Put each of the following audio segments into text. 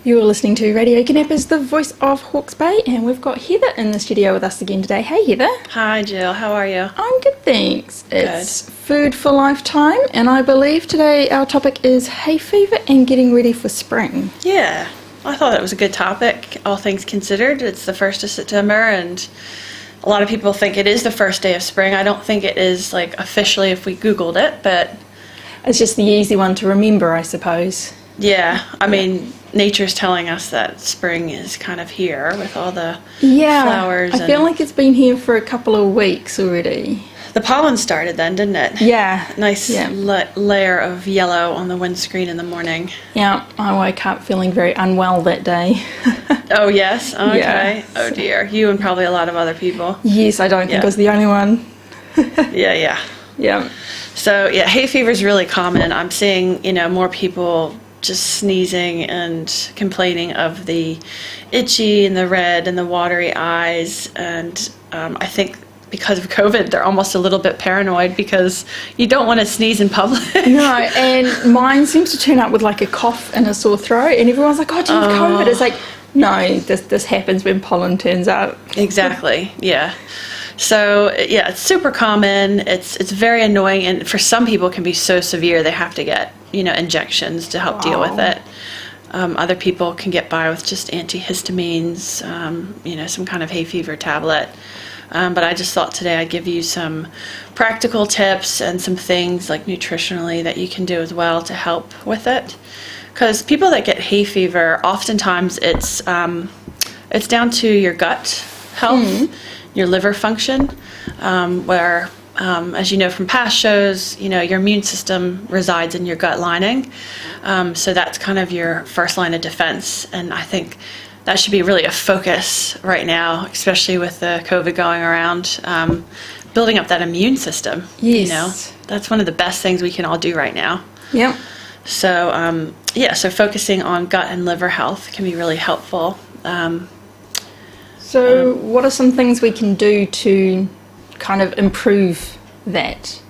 You're listening to Radio Knappers, the voice of Hawke's Bay, and we've got Heather in the studio with us again today. Hey Heather. Hi Jill, how are you? I'm good, thanks. Good. It's Food for Lifetime, and I believe today our topic is hay fever and getting ready for spring. Yeah, I thought it was a good topic, all things considered. It's the 1st of September, and a lot of people think it is the first day of spring. I don't think it is, like, officially if we Googled it, but... It's just the easy one to remember, I suppose. Yeah, I mean, nature's telling us that spring is kind of here with all the flowers. I feel like it's been here for a couple of weeks already. The pollen started then, didn't it? Yeah. Nice layer of yellow on the windscreen in the morning. Yeah, I woke up feeling very unwell that day. Oh, yes? Okay. Yeah. Oh, dear. You and probably a lot of other people. Yes, I don't think I was the only one. Yeah. So, yeah, hay fever is really common. I'm seeing, more people just sneezing and complaining of the itchy and the red and the watery eyes. And I think because of COVID, they're almost a little bit paranoid because you don't want to sneeze in public. No, and mine seems to turn up with like a cough and a sore throat, and everyone's like, oh, do you have COVID? It's like, no, this happens when pollen turns up. Exactly, yeah. So, yeah, it's super common. It's very annoying, and for some people it can be so severe they have to get, injections to help deal with it. Other people can get by with just antihistamines, some kind of hay fever tablet. But I just thought today I'd give you some practical tips and some things like nutritionally that you can do as well to help with it. Because people that get hay fever, oftentimes it's down to your gut health, your liver function, where, as you know from past shows, your immune system resides in your gut lining. So that's kind of your first line of defense. And I think that should be really a focus right now, especially with the COVID going around, building up that immune system. Yes. That's one of the best things we can all do right now. Yep. So, so focusing on gut and liver health can be really helpful. So what are some things we can do to kind of improve that?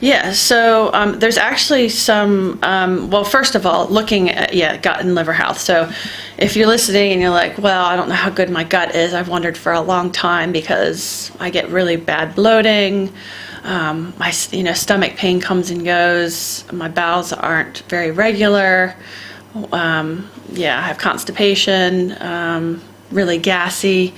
Yeah, so there's actually some, first of all, looking at, gut and liver health. So if you're listening and you're like, well, I don't know how good my gut is, I've wondered for a long time because I get really bad bloating, my stomach pain comes and goes, my bowels aren't very regular, I have constipation, really gassy.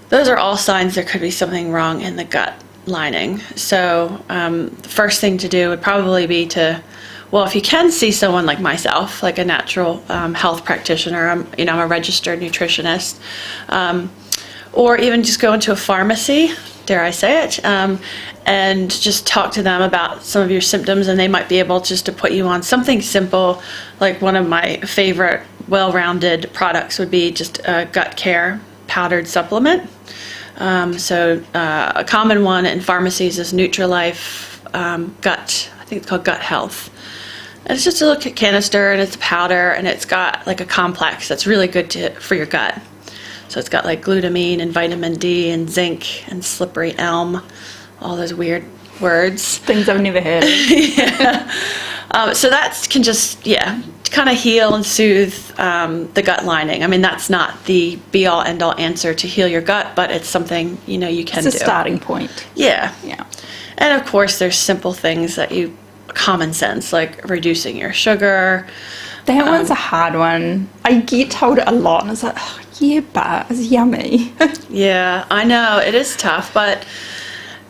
Those are all signs there could be something wrong in the gut lining. So the first thing to do would probably be if you can see someone like myself, like a natural health practitioner, I'm a registered nutritionist, or even just go into a pharmacy, dare I say it, and just talk to them about some of your symptoms, and they might be able just to put you on something simple. Like one of my favorite well-rounded products would be just a gut care powdered supplement. A common one in pharmacies is Nutrilife Gut. I think it's called Gut Health. And it's just a little canister, and it's a powder, and it's got like a complex that's really good for your gut. So it's got like glutamine and vitamin D and zinc and slippery elm, all those weird words. Things I've never heard of. Yeah. So that can just, kind of heal and soothe the gut lining. I mean, that's not the be-all, end-all answer to heal your gut, but it's something, you can do. It's a starting point. Yeah. And of course, there's simple things common sense, like reducing your sugar. That one's a hard one. I get told it a lot, and it's like, oh, yeah, but it's yummy. Yeah, I know, it is tough, but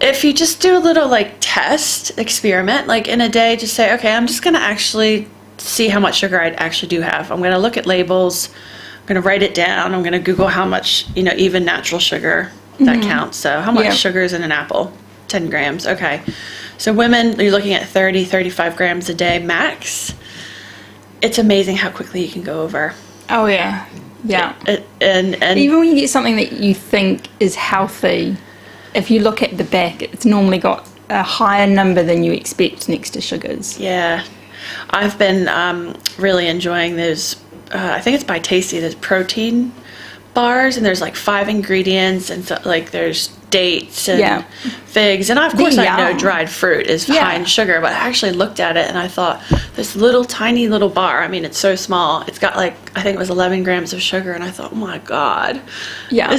if you just do a little, experiment, in a day, just say, okay, I'm just going to actually see how much sugar I actually do have. I'm going to look at labels. I'm going to write it down. I'm going to Google how much, even natural sugar that counts. So how much sugar is in an apple? 10 grams. Okay. So women, you're looking at 30, 35 grams a day max. It's amazing how quickly you can go over. Oh, yeah. Yeah. And even when you get something that you think is healthy, if you look at the back, it's normally got a higher number than you expect next to sugars. Yeah. I've been really enjoying those, I think it's by Tasty, those protein bars, and there's 5 ingredients, and so, there's dates and figs. And of course I know dried fruit is high in sugar, but I actually looked at it and I thought, this little tiny little bar, I mean, it's so small. It's got like, I think it was 11 grams of sugar. And I thought, oh my God. Yeah.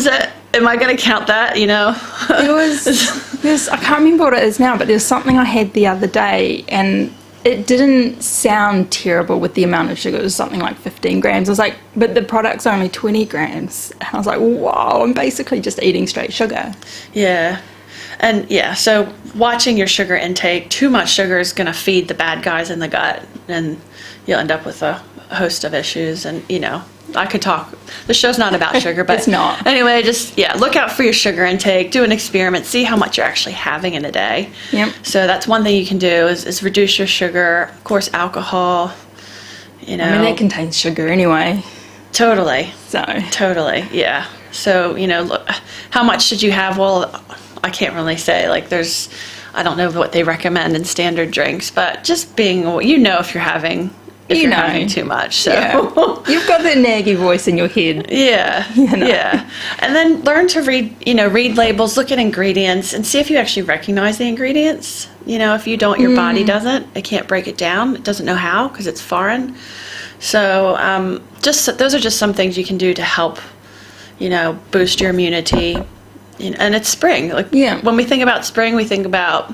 Am I going to count that, you know? I can't remember what it is now, but there's something I had the other day and it didn't sound terrible with the amount of sugar. It was something like 15 grams. I was like, but the product's only 20 grams. And I was like, wow, I'm basically just eating straight sugar. Yeah. And so watching your sugar intake, too much sugar is going to feed the bad guys in the gut, and you'll end up with a host of issues. And, you know, I could talk. The show's not about sugar, but it's not. Anyway, just look out for your sugar intake. Do an experiment. See how much you're actually having in a day. Yep. So that's one thing you can do is reduce your sugar. Of course, alcohol. You know, I mean, that contains sugar anyway. Totally. Totally, yeah. So, you know, look, how much should you have? Well, I can't really say. Like, I don't know what they recommend in standard drinks, but just being, you know, if you're having too much. So you've got that naggy voice in your head. Yeah. And then learn to read labels, look at ingredients, and see if you actually recognize the ingredients. You know, if you don't, your body doesn't. It can't break it down. It doesn't know how because it's foreign. So those are just some things you can do to help, you know, boost your immunity. And it's spring. When we think about spring, we think about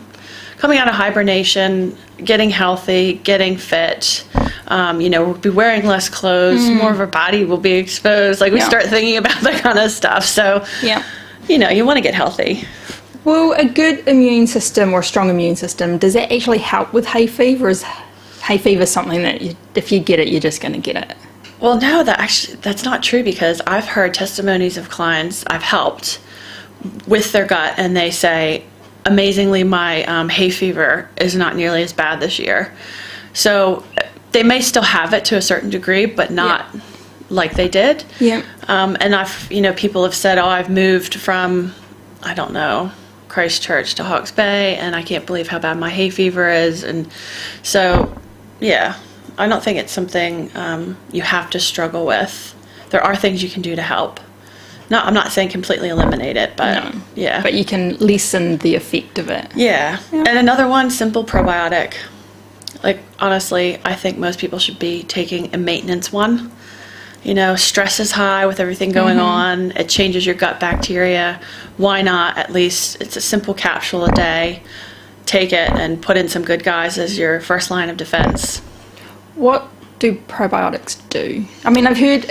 coming out of hibernation, getting healthy, getting fit. We'll be wearing less clothes. More of our body will be exposed. We start thinking about that kind of stuff. So, you want to get healthy. Well, a good immune system or strong immune system, does that actually help with hay fever? Is hay fever something that if you get it, you're just going to get it? Well, no, that's not true, because I've heard testimonies of clients I've helped with their gut, and they say, amazingly, my hay fever is not nearly as bad this year. So they may still have it to a certain degree, but not like they did. Yeah. And people have said, I've moved from, I don't know, Christchurch to Hawke's Bay, and I can't believe how bad my hay fever is. And so, I don't think it's something you have to struggle with. There are things you can do to help. No, I'm not saying completely eliminate it, but But you can lessen the effect of it. Yeah. And another one, simple probiotic. Honestly, I think most people should be taking a maintenance one. You know, stress is high with everything going on. It changes your gut bacteria. Why not? At least it's a simple capsule a day. Take it and put in some good guys as your first line of defense. What do probiotics do? I mean, I've heard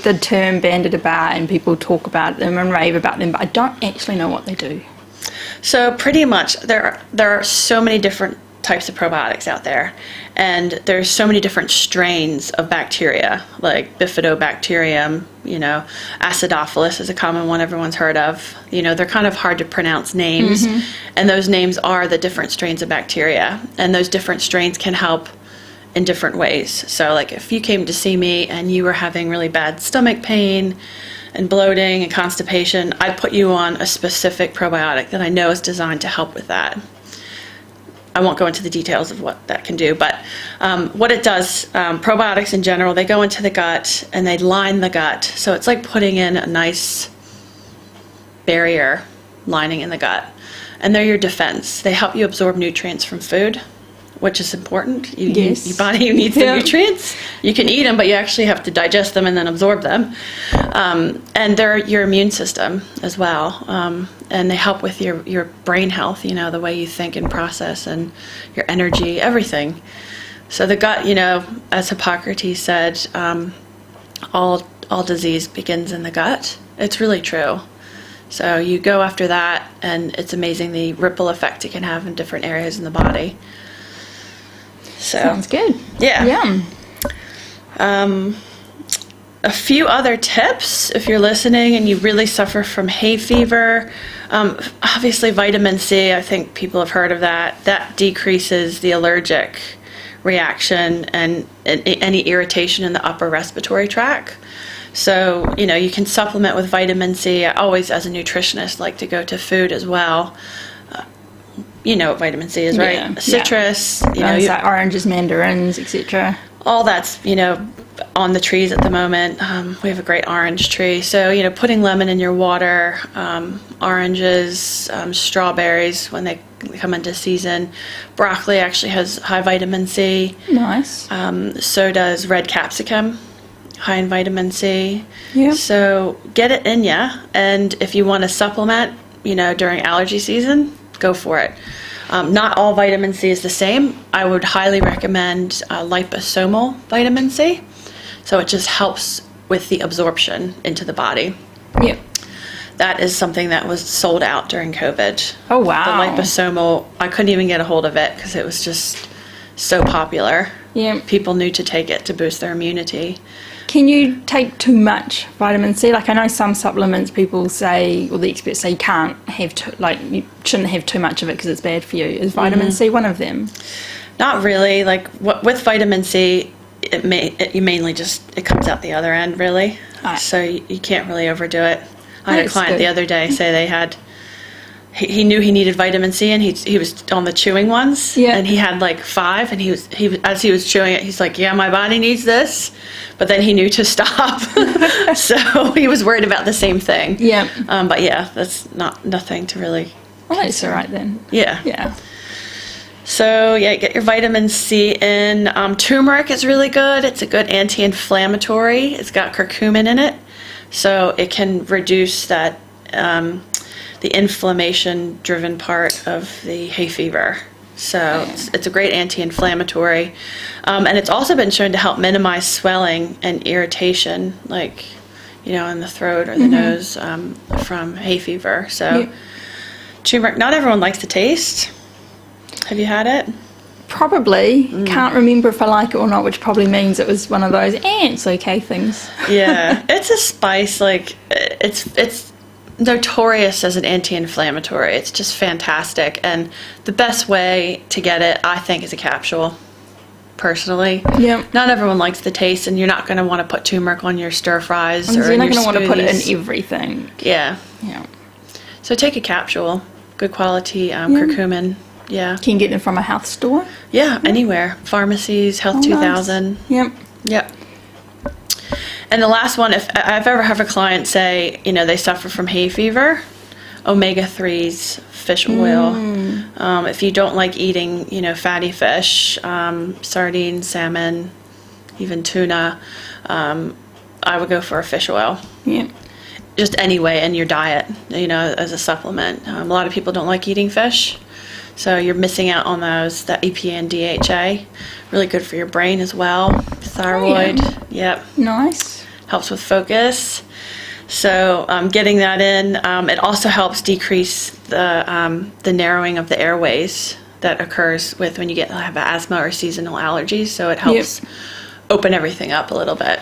the term bandied about and people talk about them and rave about them, but I don't actually know what they do. So pretty much there are so many different types of probiotics out there, and there's so many different strains of bacteria, like bifidobacterium, acidophilus is a common one everyone's heard of. They're kind of hard to pronounce names, and those names are the different strains of bacteria, and those different strains can help in different ways. So if you came to see me and you were having really bad stomach pain and bloating and constipation, I'd put you on a specific probiotic that I know is designed to help with that. I won't go into the details of what that can do, but what it does, probiotics in general, they go into the gut and they line the gut. So it's like putting in a nice barrier lining in the gut. And they're your defense. They help you absorb nutrients from food, which is important. Your body needs the nutrients. You can eat them, but you actually have to digest them and then absorb them. And they're your immune system as well. And they help with your brain health, the way you think and process, and your energy, everything. So the gut, as Hippocrates said, all disease begins in the gut. It's really true. So you go after that, and it's amazing the ripple effect it can have in different areas in the body. So, sounds good. Yeah. A few other tips if you're listening and you really suffer from hay fever. Obviously, vitamin C, I think people have heard of that. That decreases the allergic reaction and any irritation in the upper respiratory tract. So, you can supplement with vitamin C. I always, as a nutritionist, like to go to food as well. You know what vitamin C is, right? Citrus, like oranges, mandarins, etc. all that's, on the trees at the moment. We have a great orange tree. So, putting lemon in your water, oranges, strawberries when they come into season. Broccoli actually has high vitamin C. Nice. So does red capsicum, high in vitamin C. Yeah. So get it in ya. And if you want to supplement, during allergy season, go for it. Not all vitamin C is the same. I would highly recommend liposomal vitamin C. So it just helps with the absorption into the body. Yep. That is something that was sold out during COVID. Oh, wow. The liposomal, I couldn't even get a hold of it because it was just so popular. Yeah. People knew to take it to boost their immunity. Can you take too much vitamin C? Like, I know some supplements people say, or the experts say, you can't have you shouldn't have too much of it because it's bad for you. Is vitamin C one of them? Not really. Like with vitamin C, it mainly just, it comes out the other end, really. Right. So you can't really overdo it. I had a That's client good. the other day say they had, he knew he needed vitamin C, and he was on the chewing ones. Yeah. And he had like 5, and he was as he was chewing it, he's like, yeah, my body needs this, but then he knew to stop. So he was worried about the same thing. Yeah. But yeah, that's nothing to really. Well, that's all right then. Yeah. Yeah. So yeah, get your vitamin C in. Turmeric is really good. It's a good anti-inflammatory. It's got curcumin in it, so it can reduce that the inflammation-driven part of the hay fever. So it's a great anti-inflammatory, and it's also been shown to help minimize swelling and irritation, like in the throat or the nose from hay fever. So turmeric. Not everyone likes the taste. Have you had it? Probably. Can't remember if I like it or not, which probably means it was one of those it's okay things. Yeah, it's a spice. Like it's notorious as an anti-inflammatory. It's just fantastic, and the best way to get it, I think, is a capsule. Personally, Yeah. Not everyone likes the taste, and you're not going to want to put turmeric on your stir fries or You're in not your going to want to put it smoothies. in everything. Yeah. Yeah. So take a capsule. Good quality curcumin. Yeah. Can you get them from a health store? Yeah, anywhere. Pharmacies, Health 2000. Yep. Yep. And the last one, if I've ever have a client say, they suffer from hay fever, omega-3s, fish oil. If you don't like eating, fatty fish, sardines, salmon, even tuna, I would go for a fish oil. Yeah. Just anyway in your diet, as a supplement. A lot of people don't like eating fish. So you're missing out on those, that EPA and DHA. Really good for your brain as well. Thyroid. Yep. Nice. Helps with focus. So getting that in. It also helps decrease the narrowing of the airways that occurs when you have asthma or seasonal allergies. So it helps open everything up a little bit.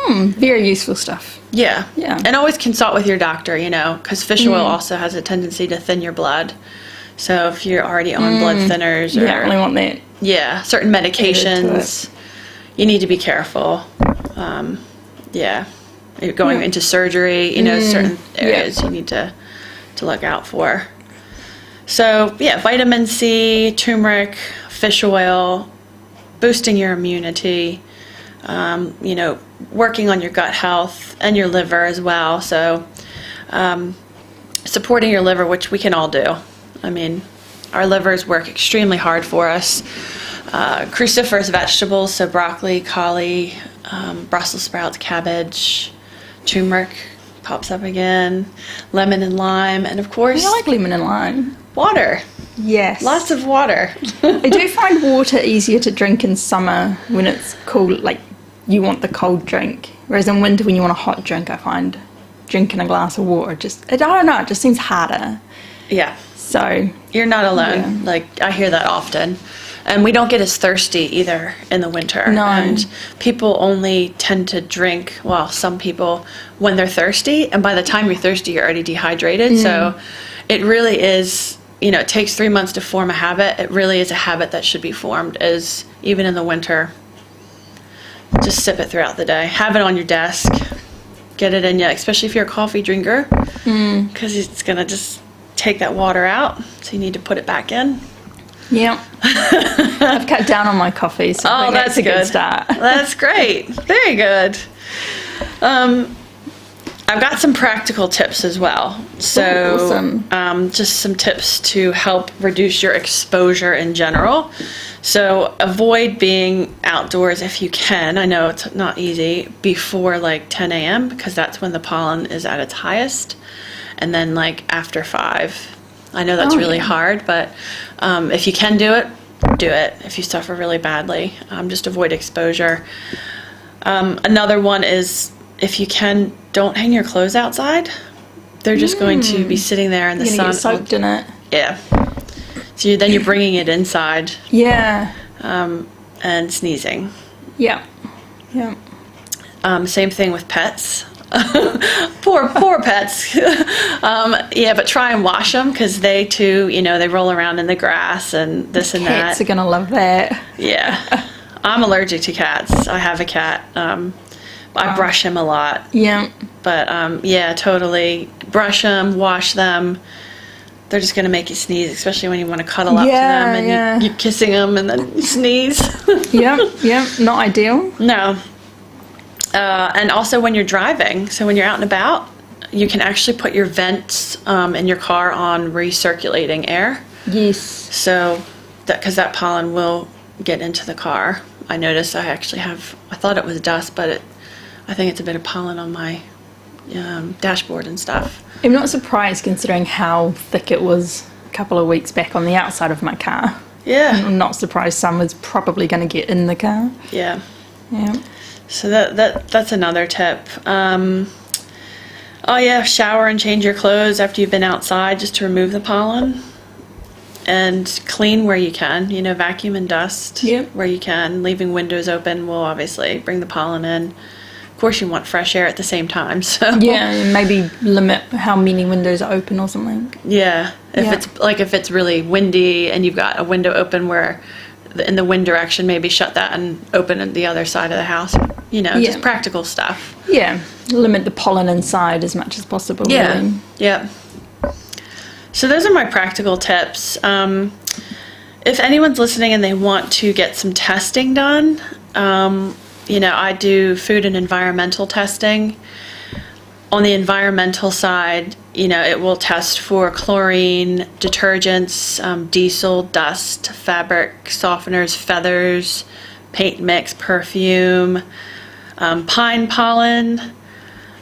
Very useful stuff. Yeah. Yeah. And always consult with your doctor, because fish oil also has a tendency to thin your blood. So if you're already on blood thinners You don't really want that. certain medications, you need to be careful. You're going into surgery, certain areas you need to look out for. So vitamin C, turmeric, fish oil, boosting your immunity, working on your gut health and your liver as well. So supporting your liver, which we can all do. I mean, our livers work extremely hard for us. Cruciferous vegetables, so broccoli, cauli, Brussels sprouts, cabbage, turmeric pops up again, lemon and lime, and of course, I like lemon and lime. water. Yes. Lots of water. I do find water easier to drink in summer when it's cold, like you want the cold drink. Whereas in winter when you want a hot drink, I find drinking a glass of water I don't know, it just seems harder. Yeah. So You're not alone. Like, I hear that often. And we don't get as thirsty either in the winter. No. And people only tend to drink, some people, when they're thirsty. And by the time you're thirsty, you're already dehydrated. So it really is, it takes 3 months to form a habit. It really is a habit that should be formed, even in the winter. Just sip it throughout the day. Have it on your desk. Get it in you, especially if you're a coffee drinker. Because it's going to just take that water out, so you need to put it back in. Yeah. I've cut down on my coffee, so I think that's a good start. That's great. Very good. I've got some practical tips as well. So, awesome. Just some tips to help reduce your exposure in general. So, avoid being outdoors if you can. I know it's not easy before like 10 a.m. because that's when the pollen is at its highest. And then like after 5. I know that's really hard, but if you can do it, do it. If you suffer really badly, just avoid exposure. Another one is, if you can, don't hang your clothes outside. They're just going to be sitting there in the sun. Get soaked in it. Yeah. So then you're bringing it inside. Yeah. And sneezing. Yeah. Yeah. Same thing with pets. poor pets. Yeah, but try and wash them because they too, they roll around in the grass and this and that. Cats are gonna love that. Yeah. I'm allergic to cats. I have a cat. I brush him a lot. Yeah. But yeah, totally. Brush them, wash them. They're just going to make you sneeze, especially when you want to cuddle up to them and you're kissing them and then you sneeze. Yeah. Not ideal. No. And also when you're driving, so when you're out and about, you can actually put your vents in your car on recirculating air. Yes. So, because that pollen will get into the car. I noticed I thought it was dust, but I think it's a bit of pollen on my dashboard and stuff. I'm not surprised considering how thick it was a couple of weeks back on the outside of my car. Yeah. I'm not surprised some was probably going to get in the car. Yeah. Yeah. So that's another tip. Shower and change your clothes after you've been outside just to remove the pollen. And clean where you can, vacuum and dust where you can. Leaving windows open will obviously bring the pollen in. Of course, you want fresh air at the same time. So yeah, and maybe limit how many windows are open or something. Yeah, if it's really windy and you've got a window open where in the wind direction, maybe shut that and open at the other side of the house. Just practical stuff. Yeah, limit the pollen inside as much as possible. Yeah, really. Yeah. So those are my practical tips. If anyone's listening and they want to get some testing done, I do food and environmental testing. On the environmental side, it will test for chlorine, detergents, diesel, dust, fabric softeners, feathers, paint mix, perfume, pine pollen,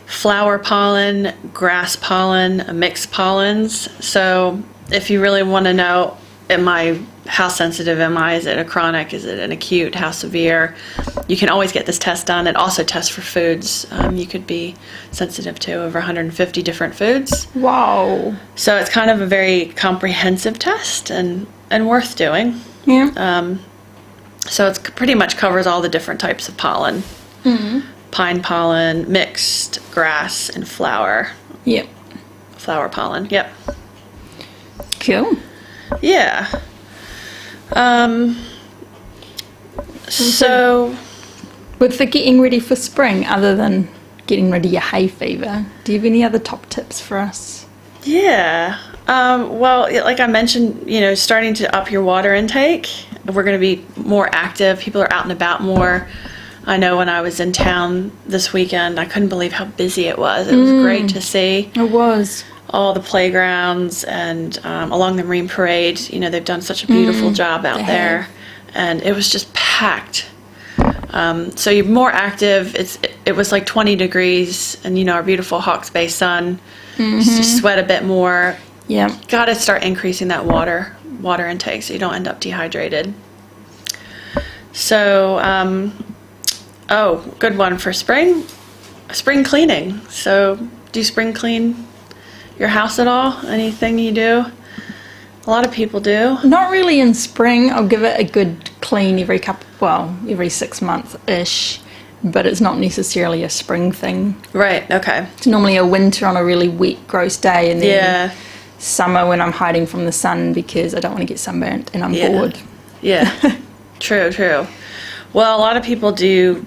flower pollen, grass pollen, mixed pollens. So if you really want to know, how sensitive am I? Is it a chronic? Is it an acute? How severe? You can always get this test done. It also tests for foods. You could be sensitive to over 150 different foods. Wow. So it's kind of a very comprehensive test and worth doing. Yeah. So it pretty much covers all the different types of pollen. Mm-hmm. Pine pollen, mixed, grass, and flower. Yep. Flower pollen, yep. Cool. Yeah. So with the getting ready for spring, other than getting ready your hay fever, do you have any other top tips for us? Yeah. Well, like I mentioned, starting to up your water intake. We're going to be more active. People are out and about more. I know when I was in town this weekend, I couldn't believe how busy it was. It was great to see. It was. All the playgrounds and along the Marine Parade, they've done such a beautiful job out there, and it was just packed. So you're more active. It was like 20 degrees, and our beautiful Hawke's Bay sun. Just sweat a bit more. Yeah, got to start increasing that water intake so you don't end up dehydrated. So, good one for spring cleaning. So, do you spring clean your house at all? Anything you do? A lot of people do. Not really in spring. I'll give it a good clean every 6 months-ish, but it's not necessarily a spring thing. Right, okay. It's normally a winter on a really wet, gross day, and then summer when I'm hiding from the sun because I don't want to get sunburnt and I'm bored. Yeah, true. Well, a lot of people do,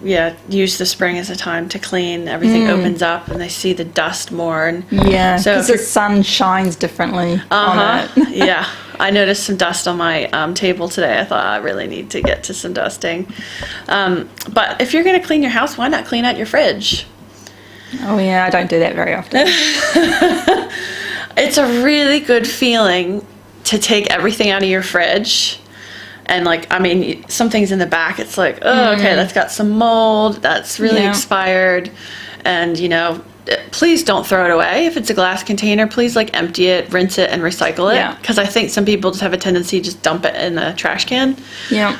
use the spring as a time to clean. Everything opens up and they see the dust more. And so because the sun shines differently on it. Yeah. I noticed some dust on my table today. I thought I really need to get to some dusting. But if you're going to clean your house, why not clean out your fridge? Oh yeah, I don't do that very often. It's a really good feeling to take everything out of your fridge. And like, I mean, some things in the back, it's like, oh, okay, that's got some mold. That's really expired. And, you know, please don't throw it away. If it's a glass container, please like empty it, rinse it, and recycle it. Because I think some people just have a tendency to just dump it in the trash can. Yeah.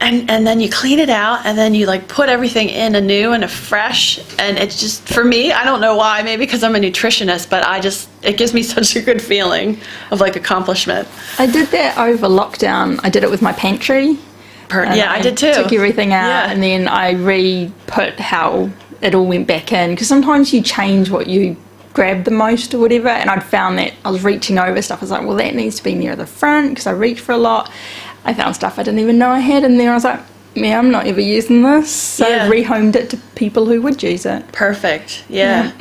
And then you clean it out, and then you like put everything in anew and afresh. And it's just, for me, I don't know why, maybe because I'm a nutritionist, but it gives me such a good feeling of like accomplishment. I did that over lockdown. I did it with my pantry. Yeah, I did too. Took everything out, and then I re-put how it all went back in. Because sometimes you change what you grab the most or whatever, and I'd found that I was reaching over stuff. I was like, well, that needs to be near the front because I reach for a lot. I found stuff I didn't even know I had in there. I was like, yeah, I'm not ever using this. So I rehomed it to people who would use it. Perfect. Yeah.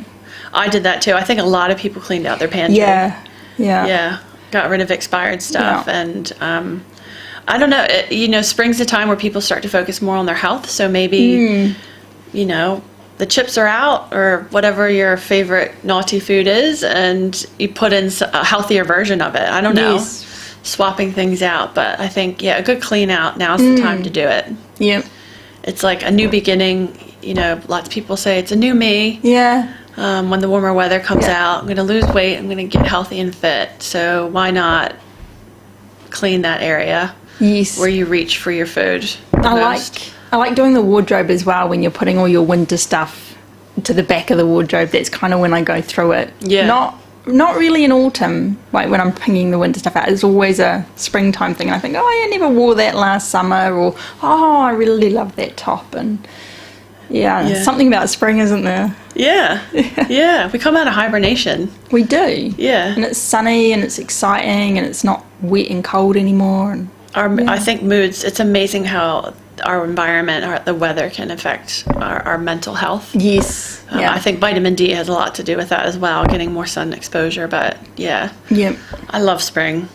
I did that too. I think a lot of people cleaned out their pantry. Yeah. Got rid of expired stuff. And I don't know, you know, spring's a time where people start to focus more on their health. So maybe, you know, the chips are out or whatever your favorite naughty food is, and you put in a healthier version of it. I don't know. Swapping things out, but I think a good clean out, now's the time to do it. It's like a new beginning. You know, lots of people say it's a new me. When the warmer weather comes out, I'm going to lose weight, I'm going to get healthy and fit, so why not clean that area where you reach for your food most. I like doing the wardrobe as well. When you're putting all your winter stuff to the back of the wardrobe, that's kind of when I go through it. Not really in autumn, like when I'm picking the winter stuff out. It's always a springtime thing. And I think, oh, I never wore that last summer, or oh, I really love that top. And something about spring, isn't there? We come out of hibernation. We do. And it's sunny and it's exciting and it's not wet and cold anymore. And I think moods, it's amazing how our environment, the weather can affect our mental health. I think vitamin D has a lot to do with that as well, getting more sun exposure. But I love spring.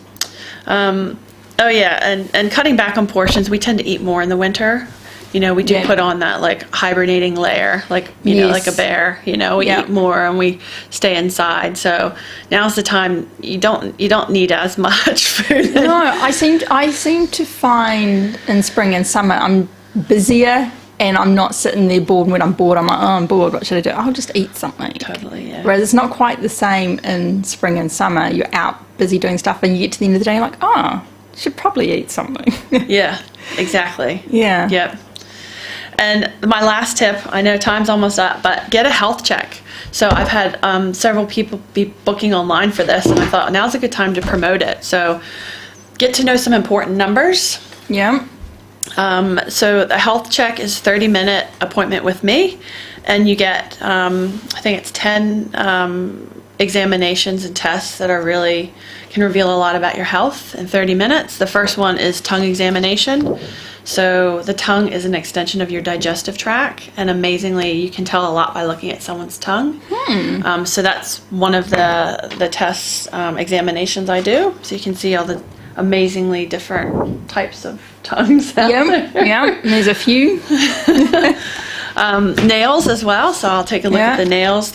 And cutting back on portions. We tend to eat more in the winter. You know, we do put on that like hibernating layer, like you know, like a bear. You know, we eat more and we stay inside. So now's the time. You don't need as much food. No, I seem to find in spring and summer I'm busier, and I'm not sitting there bored. When I'm bored, I'm like, oh, I'm bored. What should I do? I'll just eat something. Totally. Whereas it's not quite the same in spring and summer. You're out busy doing stuff, and you get to the end of the day, you're like, oh, should probably eat something. Exactly. Yep. And my last tip, I know time's almost up, but get a health check. So I've had several people be booking online for this, and I thought now's a good time to promote it. So get to know some important numbers. So the health check is 30-minute appointment with me, and you get, I think it's 10 examinations and tests that can reveal a lot about your health in 30 minutes. The first one is tongue examination. So the tongue is an extension of your digestive tract, and amazingly, you can tell a lot by looking at someone's tongue. So that's one of the tests, examinations I do. So you can see all the amazingly different types of tongues out there. There's a few. Nails as well, so I'll take a look at the nails.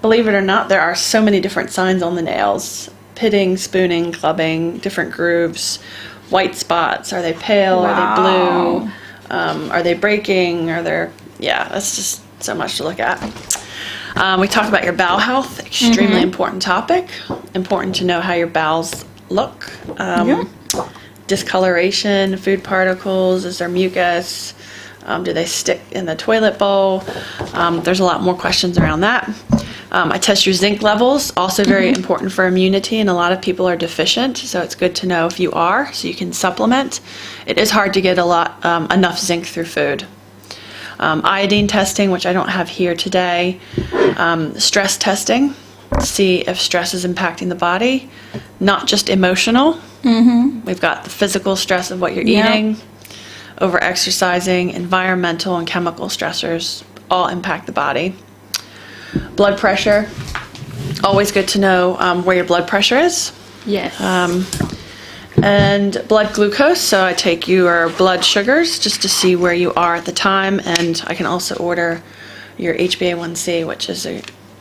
Believe it or not, there are so many different signs on the nails. Pitting, spooning, clubbing, different grooves. White spots, are they pale, are they blue, are they breaking, that's just so much to look at. We talked about your bowel health, extremely important topic. Important to know how your bowels look. Discoloration, food particles, is there mucus, do they stick in the toilet bowl? There's a lot more questions around that. I test your zinc levels, also very important for immunity, and a lot of people are deficient, so it's good to know if you are, so you can supplement. It is hard to get enough zinc through food. Iodine testing, which I don't have here today. Stress testing, see if stress is impacting the body, not just emotional. We've got the physical stress of what you're eating, over-exercising, environmental and chemical stressors all impact the body. Blood pressure, always good to know where your blood pressure is. Yes. And blood glucose, so I take your blood sugars just to see where you are at the time, and I can also order your HbA1c, which is a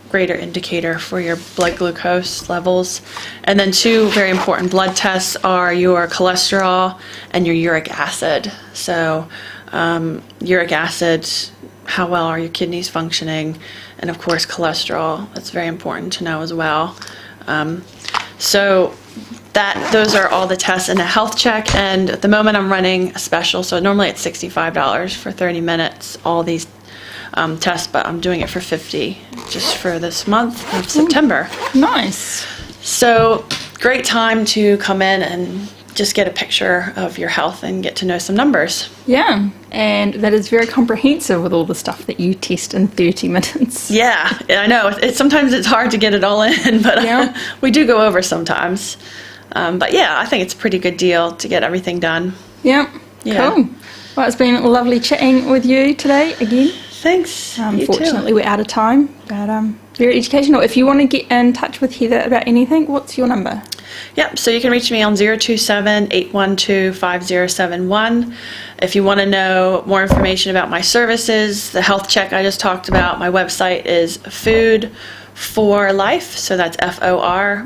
greater indicator for your blood glucose levels. And then 2 very important blood tests are your cholesterol and your uric acid. So uric acid, how well are your kidneys functioning, and of course cholesterol, that's very important to know as well. So those are all the tests in a health check, and at the moment I'm running a special, so normally it's $65 for 30 minutes, all these tests, but I'm doing it for $50 just for this month of September. Nice. So great time to come in and just get a picture of your health and get to know some numbers. Yeah, and that is very comprehensive with all the stuff that you test in 30 minutes. Yeah, I know. Sometimes it's hard to get it all in, but Yeah. we do go over sometimes. But yeah, I think it's a pretty good deal to get everything done. Yeah, Yeah. cool. Well, it's been lovely chatting with you today again. Thanks. You too. Unfortunately, we're out of time, but very educational. If you want to get in touch with Heather about anything, what's your number? Yep, so you can reach me on 027-812-5071. If you want to know more information about my services, the health check I just talked about, my website is Food for Life, so that's for.co.nz.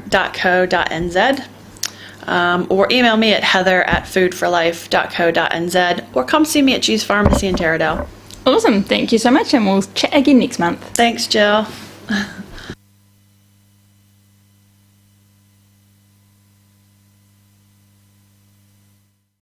Or email me at heather@foodforlife.co.nz, or come see me at G's Pharmacy in Taradell. Awesome. Thank you so much, and we'll chat again next month. Thanks, Jill.